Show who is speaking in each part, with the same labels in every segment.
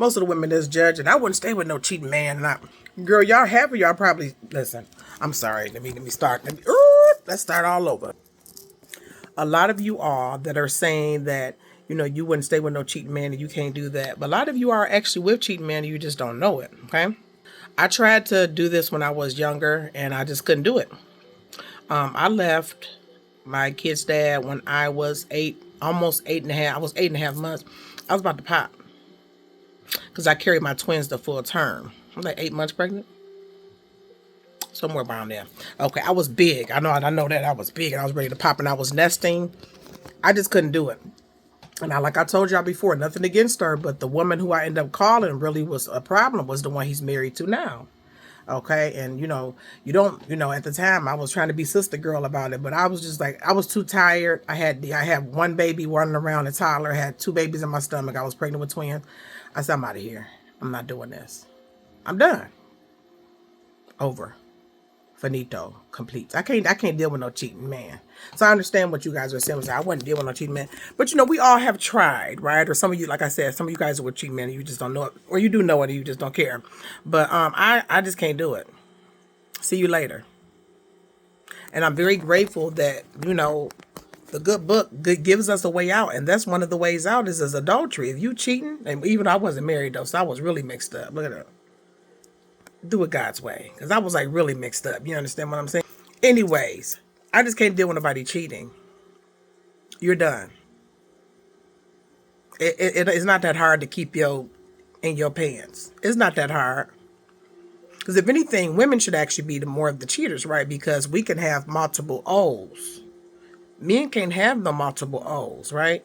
Speaker 1: most of the women that's judging, I wouldn't stay with no cheating man. And girl, y'all happy? Y'all probably listen. I'm sorry. Let me start. Let's start all over. A lot of you all that are saying that you wouldn't stay with no cheating man and you can't do that, but a lot of you are actually with cheating man and you just don't know it. Okay, I tried to do this when I was younger and I just couldn't do it. I left my kid's dad when I was almost 8.5. I was 8.5 months. I was about to pop because I carried my twins the full term. I was like 8 months pregnant, somewhere around there. Okay, I was big. I know that I was big, and I was ready to pop, and I was nesting. I just couldn't do it. And like I told y'all before, nothing against her, but the woman who I ended up calling really was a problem. Was the one he's married to now. Okay, and you don't, at the time I was trying to be sister girl about it, but I was just like, I was too tired. I had one baby running around, a toddler. I had two babies in my stomach. I was pregnant with twins. I said, I'm out of here. I'm not doing this. I'm done. Over. Finito. Complete. I can't deal with no cheating man. So I understand what you guys are saying. I wouldn't deal with no cheating man. But we all have tried, right? Or some of you, like I said, some of you guys are with cheating men and you just don't know it. Or you do know it and you just don't care. But I just can't do it. See you later. And I'm very grateful that, the good book gives us a way out. And that's one of the ways out is adultery. If you cheating, and even I wasn't married though, so I was really mixed up. Look at that. Do it God's way, because I was like really mixed up. You understand what I'm saying? Anyways, I just can't deal with nobody cheating. You're done. It's not that hard to keep in your pants. It's not that hard. Because if anything, women should actually be the more of the cheaters, right? Because we can have multiple O's. Men can't have no multiple O's, right?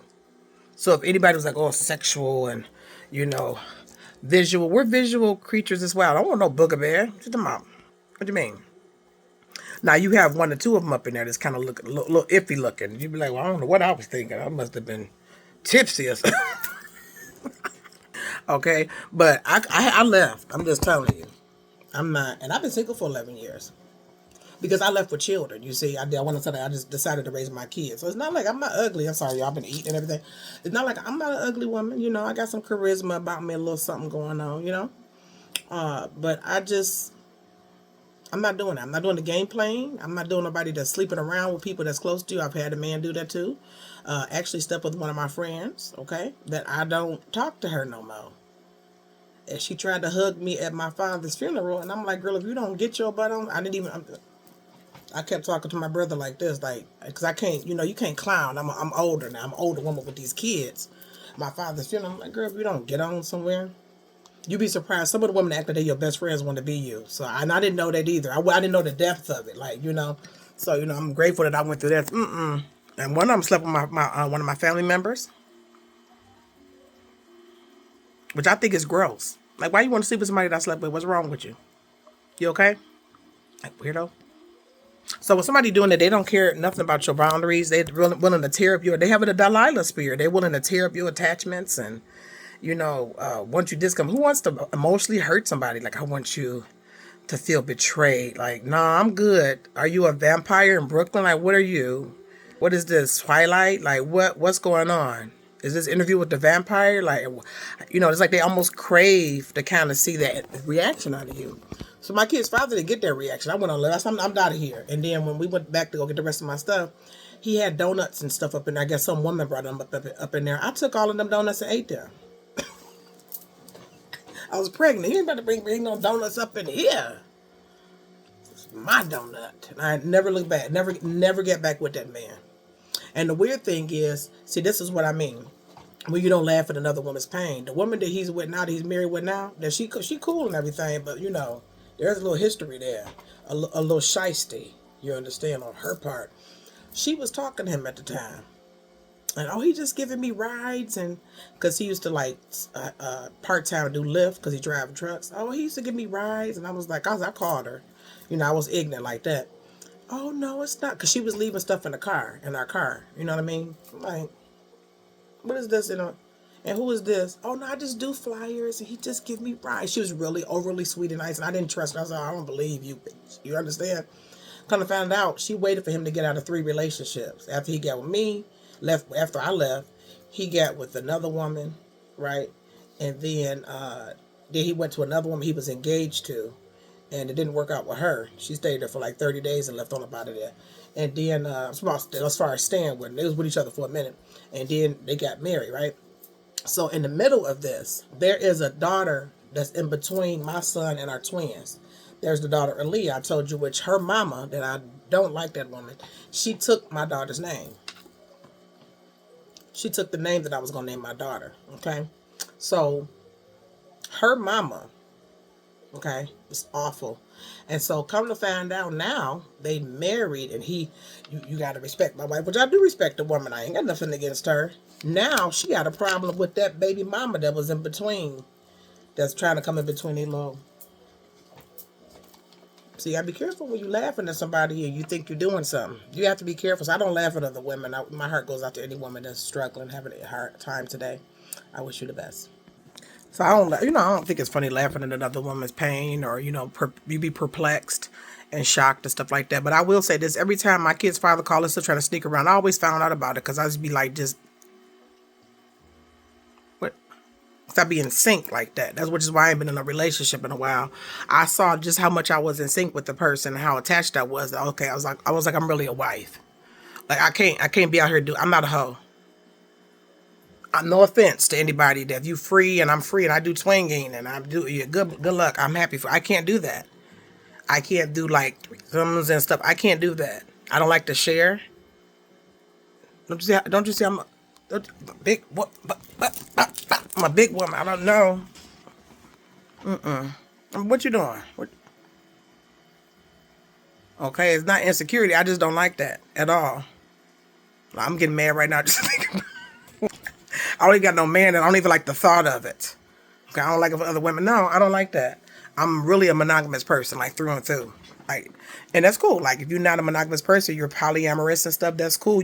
Speaker 1: So if anybody was like, oh, sexual and visual. We're visual creatures as well. I don't want no booger bear. Shut them out. What do you mean? Now you have one or two of them up in there that's kind of looking a little iffy looking. You'd be like, well, I don't know what I was thinking. I must have been tipsy or something. Okay, but I left. I'm just telling you. I'm not, and I've been single for 11 years. Because I left with children. You see, I want to tell you, I just decided to raise my kids. So it's not like I'm not ugly. I'm sorry, y'all been eating and everything. It's not like I'm not an ugly woman. I got some charisma about me, a little something going on, But I'm not doing that. I'm not doing the game playing. I'm not doing nobody that's sleeping around with people that's close to you. I've had a man do that too. Actually stepped with one of my friends, okay, that I don't talk to her no more. And she tried to hug me at my father's funeral. And I'm like, girl, if you don't get your butt on, I kept talking to my brother like this, because I can't, you can't clown. I'm older now. I'm an older woman with these kids. My father's funeral, I'm like, girl, if you don't get on somewhere, you'd be surprised. Some of the women that act like they're your best friends want to be you. So, and I didn't know that either. I didn't know the depth of it, So, I'm grateful that I went through that. And one of them slept with one of my family members, which I think is gross. Like, why you want to sleep with somebody that I slept with? What's wrong with you? You okay? Like, weirdo. So when somebody doing that, they don't care nothing about your boundaries. They're willing to tear up they have a Delilah spirit. They're willing to tear up your attachments and, once you discount, who wants to emotionally hurt somebody? Like, I want you to feel betrayed. Like, nah, I'm good. Are you a vampire in Brooklyn? Like, what are you? What is this, Twilight? Like, what's going on? Is this Interview with the Vampire? Like, it's like they almost crave to kind of see that reaction out of you. So my kid's father didn't get that reaction. I went on, I'm out of here. And then when we went back to go get the rest of my stuff, he had donuts and stuff up in there. I guess some woman brought them up in there. I took all of them donuts and ate them. I was pregnant. He ain't about to bring no donuts up in here. It's my donut. And I never look back. Never get back with that man. And the weird thing is, see, this is what I mean. When you don't laugh at another woman's pain. The woman that he's with now, that he's married with now, that she cool and everything, but there's a little history there. A little shysty, you understand, on her part. She was talking to him at the time. And, he just giving me rides, and because he used to part-time do Lyft because he drive trucks. He used to give me rides, and I called her. I was ignorant like that. Oh, no, it's not. Because she was leaving stuff in our car. You know what I mean? Like, what is this? And who is this? Oh, no, I just do flyers, and he just give me rides. She was really overly sweet and nice, and I didn't trust her. I was like, I don't believe you, bitch. You understand? Kind of found out she waited for him to get out of 3 relationships. After he got with me, after I left, he got with another woman, right? And then he went to another woman he was engaged to, and it didn't work out with her. She stayed there for like 30 days and left on up out of there. And then, as far as staying with them, they was with each other for a minute. And then they got married, right? So in the middle of this, there is a daughter that's in between my son and our twins. There's the daughter Aaliyah, I told you, which her mama, that I don't like that woman, she took my daughter's name. She took the name that I was going to name my daughter, okay? So her mama, okay, it's awful. And so come to find out now, they married, and you got to respect my wife, which I do respect the woman. I ain't got nothing against her. Now she got a problem with that baby mama that was in between, that's trying to come in between their little. See, you gotta be careful when you laughing at somebody and you think you're doing something. You have to be careful. So I don't laugh at other women. My heart goes out to any woman that's struggling, having a hard time today. I wish you the best. So I don't think it's funny laughing at another woman's pain, or, you be perplexed and shocked and stuff like that. But I will say this: every time my kid's father called and still trying to sneak around, I always found out about it, because I just be like, stop being in sync like that. Which is why I ain't been in a relationship in a while. I saw just how much I was in sync with the person and how attached I was. Okay, I was like, I'm really a wife. Like I can't be out here I'm not a hoe. No offense to anybody that if you free and I'm free and I do swinging and I do good luck. I'm happy I can't do that. I can't do like threesomes and stuff. I can't do that. I don't like to share. Don't you see I'm a big what? I'm a big woman. I don't know. What you doing? Okay, it's not insecurity. I just don't like that at all. I'm getting mad right now just thinking. I don't even got no man, and I don't even like the thought of it. Okay, I don't like it for other women. No, I don't like that. I'm really a monogamous person, like through and through. Like, and that's cool. Like, if you're not a monogamous person, you're polyamorous and stuff. That's cool.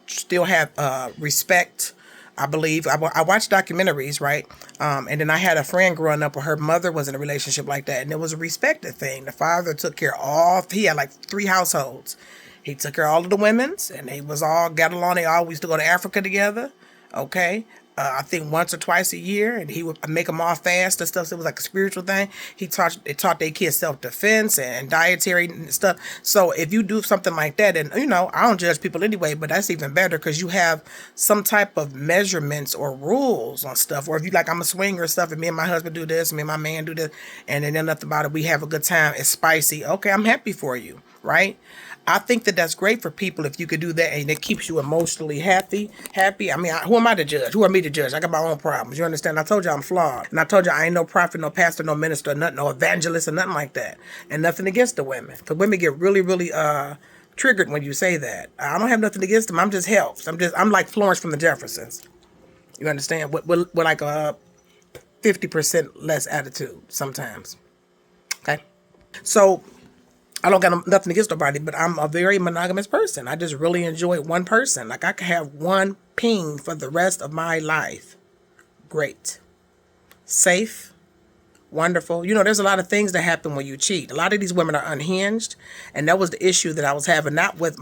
Speaker 1: Still have respect. I believe I watched documentaries, right? And then I had a friend growing up where her mother was in a relationship like that, and it was a respected thing. The father took care of he had like 3 households. He took care of all of the women's, and they was all got along. They all used to go to Africa together. Okay. I think once or twice a year, and he would make them all fast and stuff. So it was like a spiritual thing. They taught their kids self-defense and dietary and stuff. So if you do something like that, and I don't judge people anyway, but that's even better, because you have some type of measurements or rules on stuff. Or if you like, I'm a swinger and stuff, and me and my husband do this, and me and my man do this, and then nothing about it, we have a good time. It's spicy. Okay, I'm happy for you, right? I think that that's great for people if you could do that, and it keeps you emotionally happy. I mean, who am I to judge? Who are me to judge? I got my own problems. You understand? I told you I'm flawed. And I told you I ain't no prophet, no pastor, no minister, nothing, no evangelist or nothing like that. And nothing against the women. Because women get really, really triggered when you say that. I don't have nothing against them. I'm just helps. I'm like Florence from the Jeffersons. You understand? With like a 50% less attitude sometimes. Okay? So I don't got nothing against nobody, but I'm a very monogamous person. I just really enjoy one person. Like, I could have one ping for the rest of my life. Great. Safe. Wonderful. There's a lot of things that happen when you cheat. A lot of these women are unhinged, and that was the issue that I was having. Not with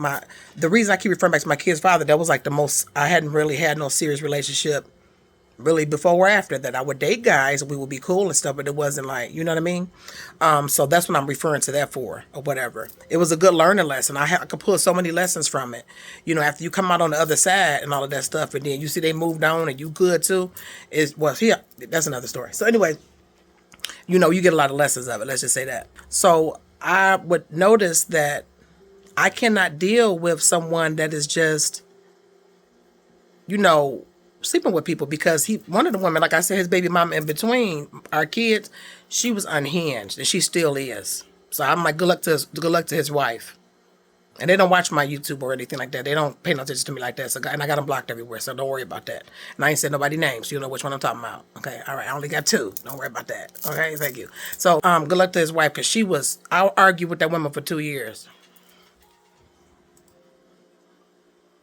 Speaker 1: the reason I keep referring back to my kid's father, that was like the most, I hadn't really had no serious relationship really before or after that. I would date guys, we would be cool and stuff, but it wasn't like, you know what I mean? So that's what I'm referring to that for, or whatever. It was a good learning lesson. I could pull so many lessons from it. After you come out on the other side and all of that stuff, and then you see they moved on and you good too, that's another story. So anyway, you get a lot of lessons of it. Let's just say that. So I would notice that I cannot deal with someone that is just, sleeping with people, because one of the women, like I said, his baby mama in between our kids, she was unhinged, and she still is. So I'm like, good luck to his wife. And they don't watch my YouTube or anything like that. They don't pay no attention to me like that. So, and I got them blocked everywhere, so don't worry about that. And I ain't said nobody names, so you know which one I'm talking about. Okay, all right, I only got 2. Don't worry about that. Okay, thank you. So good luck to his wife, because I argued with that woman for 2 years.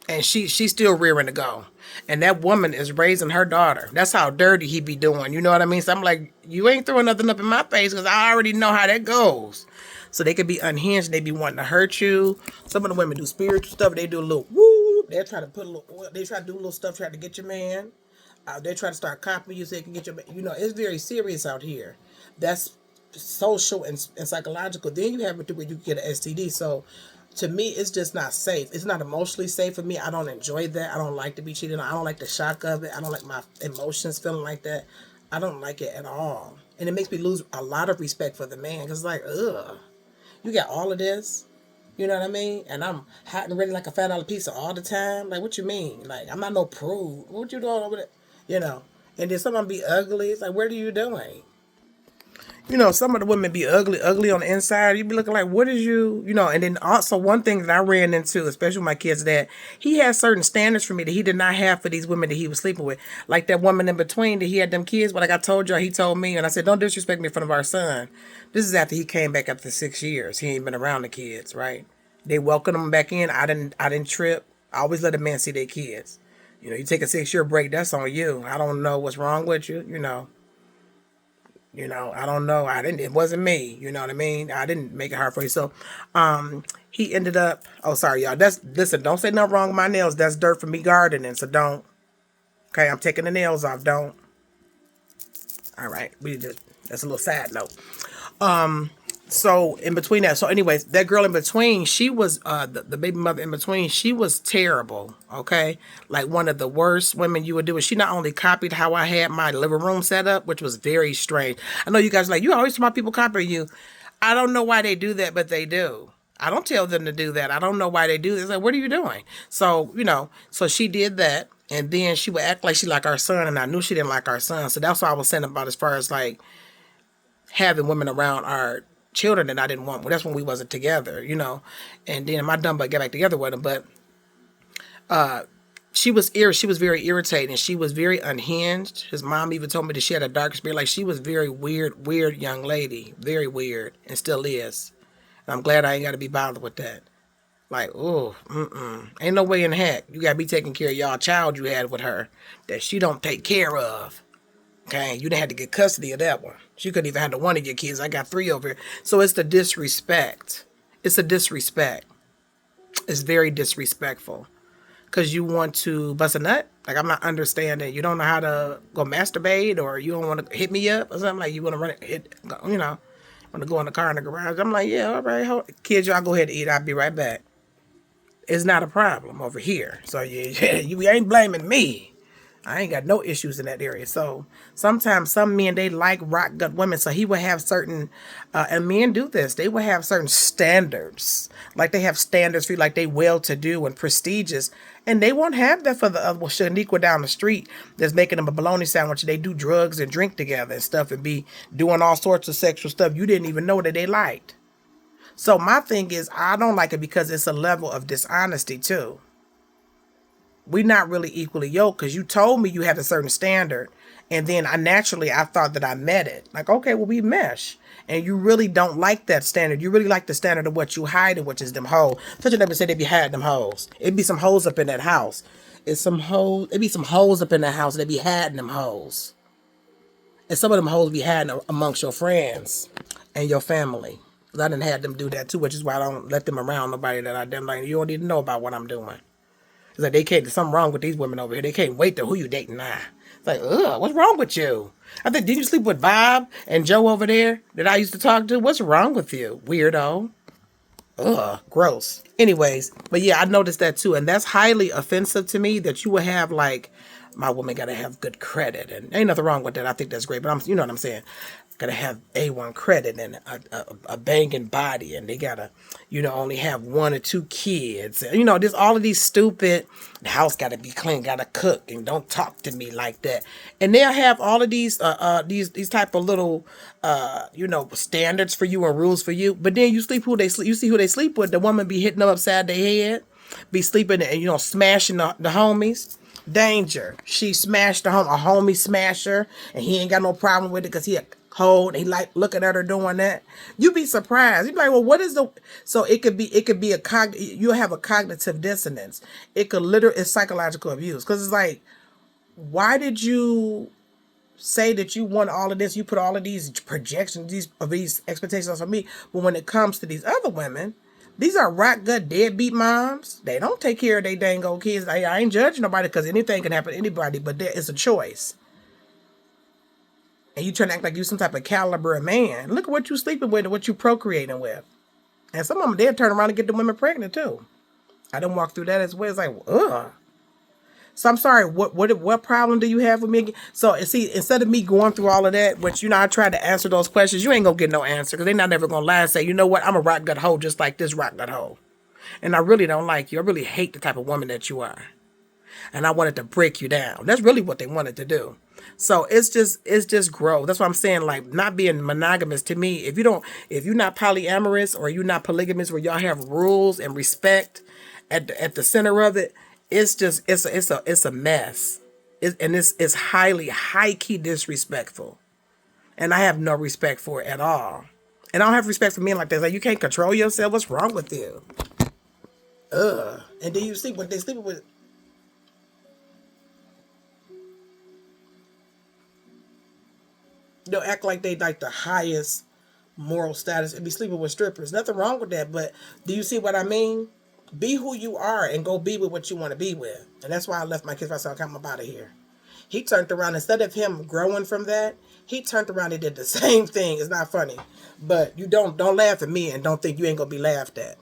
Speaker 1: And she's still rearing to go. And that woman is raising her daughter. That's how dirty he be doing. You know what I mean? So I'm like, you ain't throwing nothing up in my face, because I already know how that goes. So they could be unhinged. They be wanting to hurt you. Some of the women do spiritual stuff. They do a little woo. They try to put a little oil. They try to do a little stuff, try to get your man. They try to start copying you so they can get your, it's very serious out here. That's social and psychological. Then you have it to where you get an STD. So to me, it's just not safe. It's not emotionally safe for me. I don't enjoy that. I don't like to be cheated on. I don't like the shock of it. I don't like my emotions feeling like that. I don't like it at all. And it makes me lose a lot of respect for the man. Because, like, ugh, you got all of this. You know what I mean? And I'm hot and ready like a $5 pizza all the time. Like, what you mean? Like, I'm not no prude. What you doing over there? You know? And then someone be ugly. It's like, what are you doing? Some of the women be ugly on the inside. You be looking like, what is and then also one thing that I ran into, especially with my kids' dad, he has certain standards for me that he did not have for these women that he was sleeping with. Like that woman in between that he had them kids, but like I told y'all, he told me, and I said, don't disrespect me in front of our son. This is after he came back after 6 years. He ain't been around the kids, right? They welcomed him back in. I didn't trip. I always let a man see their kids. You take a 6-year break, that's on you. I don't know what's wrong with you, I don't know. It wasn't me. You know what I mean? I didn't make it hard for you. So, he ended up, oh, sorry, y'all. Listen, don't say nothing wrong with my nails. That's dirt for me gardening. So don't. Okay, I'm taking the nails off. Don't. All right. That's a little sad note. So in between that, so anyways, that girl in between, she was the baby mother in between, she was terrible. Okay, like one of the worst women you would do. And she not only copied how I had my living room set up, which was very strange. I know you guys are like, you always want people copying you. I don't know why they do that, but they do. I don't tell them to do that. I don't know why they do this. Like, what are you doing? So so she did that, and then she would act like she liked our son, and I knew she didn't like our son. So that's what I was saying about as far as like having women around our children that I didn't want. Well, that's when we wasn't together, and then my dumb butt got back together with him. But she was very irritating. She was very unhinged. His mom even told me that she had a dark spirit. Like, she was very weird young lady, very weird, and still is. And I'm glad I ain't got to be bothered with that. Like, oh, ain't no way in heck you gotta be taking care of y'all child you had with her that she don't take care of. Okay, you didn't have to get custody of that one. She couldn't even handle one of your kids. I got 3 over here. So it's the disrespect. It's a disrespect. It's very disrespectful. Because you want to bust a nut? Like, I'm not understanding. You don't know how to go masturbate, or you don't want to hit me up or something? Like, you want to run it, want to go in the car in the garage? I'm like, yeah, all right. Kids, y'all go ahead and eat. I'll be right back. It's not a problem over here. So you ain't blaming me. I ain't got no issues in that area. So sometimes some men, they like rock gut women. So he would have certain, and men do this, they would have certain standards. Like they have standards for you, like they well-to-do and prestigious. And they won't have that for the other Shaniqua down the street that's making them a bologna sandwich. They do drugs and drink together and stuff and be doing all sorts of sexual stuff you didn't even know that they liked. So my thing is, I don't like it because it's a level of dishonesty too. We're not really equally yoked because you told me you had a certain standard. And then I thought that I met it. Like, okay, well, we mesh. And you really don't like that standard. You really like the standard of what you hiding, which is them hoes. Such a never said they be hiding them hoes. It'd be some hoes up in that house. It'd be some hoes up in that house. They be hiding them hoes. And some of them hoes be hiding amongst your friends and your family. Because I didn't have them do that too, which is why I don't let them around nobody that I don't like. You don't need to know about what I'm doing. It's like there's something wrong with these women over here. They can't wait to who you dating now. It's like, ugh, what's wrong with you? Did you sleep with Bob and Joe over there that I used to talk to? What's wrong with you, weirdo? Ugh, gross. Anyways, but yeah, I noticed that too. And that's highly offensive to me that you would have like, my woman got to have good credit. And ain't nothing wrong with that. I think that's great. But you know what I'm saying? Got to have A1 credit and a banging body. And they got to, only have 1 or 2 kids. And, there's all of these stupid, the house got to be clean, got to cook, and don't talk to me like that. And they'll have all of these type of little, standards for you and rules for you. But then you see who they sleep with. The woman be hitting them upside their head, be sleeping and, smashing the homies. Danger. She smashed a homie smasher, and he ain't got no problem with it because he a cold. And he like looking at her doing that. You be surprised. You be like, well, what is the? So it could be you'll have a cognitive dissonance. It could literally, it's psychological abuse because it's like, why did you say that you want all of this? You put all of these projections, these expectations on me, but when it comes to these other women, These are rock gut deadbeat moms. They don't take care of their dang old kids. I ain't judging nobody because anything can happen to anybody, but there is a choice. And you trying to act like you some type of caliber of man. Look at what you sleeping with and what you procreating with. And some of them, they'll turn around and get the women pregnant too. I done walk through that as well. It's like, ugh. So I'm sorry, what problem do you have with me? So see, instead of me going through all of that, which, I tried to answer those questions, you ain't gonna get no answer because they're not never gonna lie and say, you know what, I'm a rock gut hoe just like this rock gut hoe. And I really don't like you. I really hate the type of woman that you are. And I wanted to break you down. That's really what they wanted to do. So it's just growth. That's what I'm saying. Like, not being monogamous to me, if you're not polyamorous or you're not polygamous where y'all have rules and respect at the center of it, it's a mess. It's high key disrespectful. And I have no respect for it at all. And I don't have respect for men like that. Like, you can't control yourself. What's wrong with you? And then you sleep when they sleep with. They'll act like they like the highest moral status and be sleeping with strippers. Nothing wrong with that, but do you see what I mean? Be who you are and go be with what you want to be with. And that's why I left my kids. I said, I'm out of here. He turned around, instead of him growing from that, he turned around and did the same thing. It's not funny. But you don't laugh at me and don't think you ain't gonna be laughed at.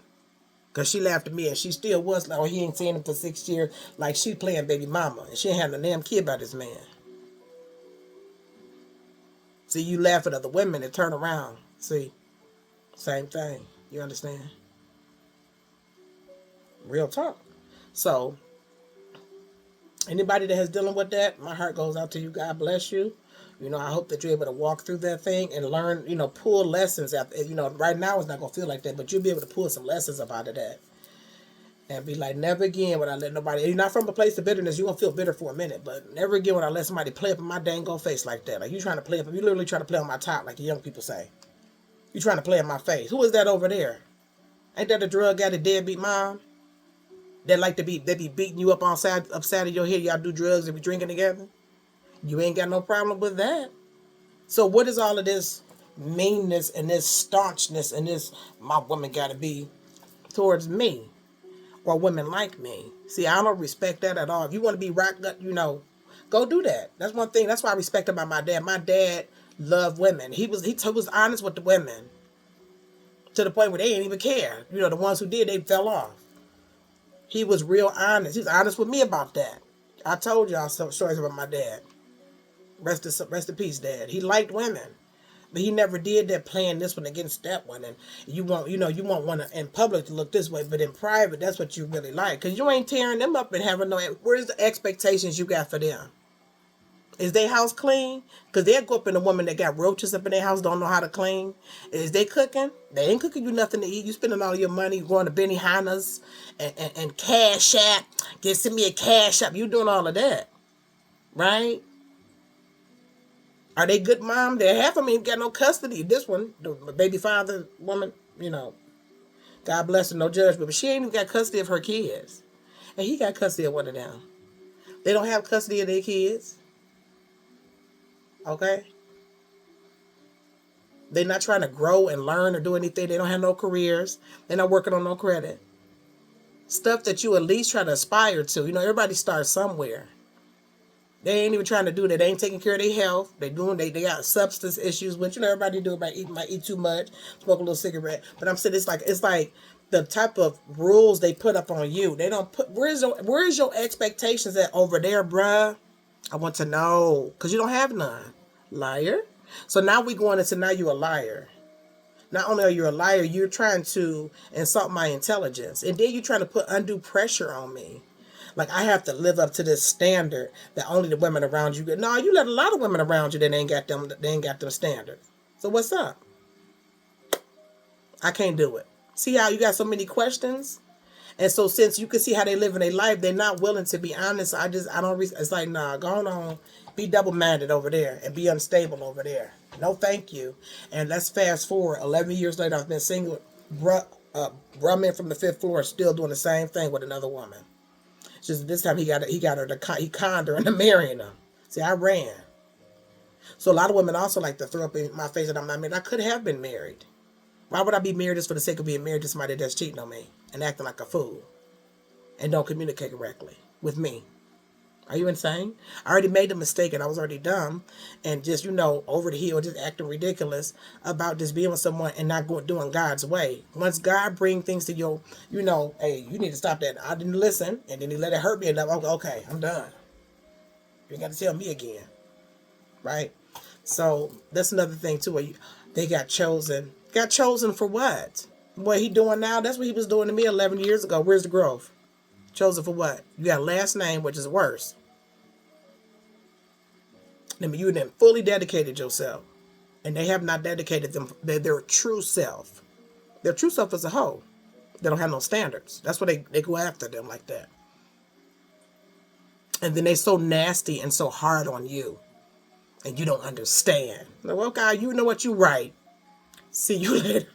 Speaker 1: Because she laughed at me and she still was like, oh, he ain't seen him for 6 years. Like, she playing baby mama. And she ain't had no damn kid by this man. See, you laugh at other women and turn around. See, same thing. You understand? Real talk. So, anybody that has dealing with that, my heart goes out to you. God bless you. I hope that you're able to walk through that thing and learn, pull lessons out. Right now it's not going to feel like that, but you'll be able to pull some lessons up out of that. And be like, never again would I let nobody, you're not from a place of bitterness, you're going to feel bitter for a minute, but never again would I let somebody play up in my dang old face like that. Like, you trying to play up, you literally trying to play on my top, like the young people say. You trying to play in my face. Who is that over there? Ain't that a drug addict, deadbeat mom? That like to be, they be beating you up upside of your head, y'all do drugs and be drinking together? You ain't got no problem with that. So what is all of this meanness and this staunchness and this, my woman got to be towards me? Or women like me. See, I don't respect that at all. If you want to be rock gut, go do that. That's one thing. That's what I respect about my dad. My dad loved women. He was honest with the women. To the point where they didn't even care. The ones who did, they fell off. He was real honest. He was honest with me about that. I told y'all some stories about my dad. Rest in peace, Dad. He liked women. But he never did that, playing this one against that one. And you want one in public to look this way, but in private, that's what you really like. Because you ain't tearing them up and having where's the expectations you got for them? Is their house clean? Because they'll go up in a woman that got roaches up in their house, don't know how to clean. Is they cooking? They ain't cooking you nothing to eat. You spending all your money going to Benihana's and Cash App. Send me a Cash App. You doing all of that. Right? Are they good mom? They half of them ain't got no custody. This one, the baby father woman, God bless her, no judgment, but she ain't even got custody of her kids. And he got custody of one of them. They don't have custody of their kids. Okay? They're not trying to grow and learn or do anything. They don't have no careers. They're not working on no credit. Stuff that you at least try to aspire to. Everybody starts somewhere. They ain't even trying to do that. They ain't taking care of their health. They got substance issues, which everybody do. Might eat too much, smoke a little cigarette. But I'm saying it's like the type of rules they put up on you. They don't put where's your expectations at over there, bruh? I want to know, because you don't have none. Liar. So now we going into now you're a liar. Not only are you a liar, you're trying to insult my intelligence, and then you're trying to put undue pressure on me. Like, I have to live up to this standard that only the women around you get. No, you let a lot of women around you that ain't got them standards. So what's up? I can't do it. See how you got so many questions? And so since you can see how they live in their life, they're not willing to be honest. It's like, nah, go on. Be double-minded over there and be unstable over there. No, thank you. And let's fast forward. 11 years later, I've been single. Bruh man from the 5th floor is still doing the same thing with another woman. Just this time he conned her into marrying him. See, I ran. So a lot of women also like to throw up in my face that I'm not married. I could have been married. Why would I be married just for the sake of being married to somebody that's cheating on me and acting like a fool and don't communicate correctly with me? Are you insane? I already made the mistake and I was already dumb and just, over the hill, just acting ridiculous about just being with someone and not doing God's way. Once God bring things to your, hey, you need to stop that. I didn't listen, and then he let it hurt me enough. Okay, I'm done. You ain't got to tell me again. Right? So that's another thing too, where they got chosen. Got chosen for what? What he doing now? That's what he was doing to me 11 years ago. Where's the growth? Chosen for what? You got a last name, which is worse. I mean, you then fully dedicated yourself, and they have not dedicated them their true self. Their true self is a hoe. They don't have no standards. That's why they go after them like that. And then they so nasty and so hard on you, and you don't understand. Like, well, God, you know what, you right. See you later.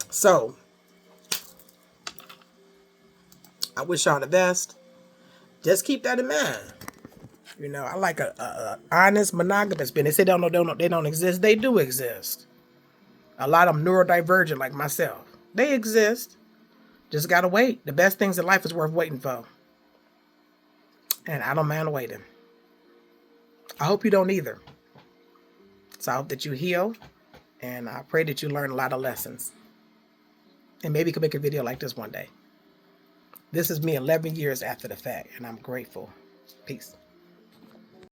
Speaker 1: So, I wish y'all the best. Just keep that in mind. I like a honest monogamous man. They say they don't exist. They do exist. A lot of them neurodivergent like myself. They exist. Just gotta wait. The best things in life is worth waiting for. And I don't mind waiting. I hope you don't either. So I hope that you heal. And I pray that you learn a lot of lessons. And maybe you can make a video like this one day. This is me 11 years after the fact. And I'm grateful. Peace.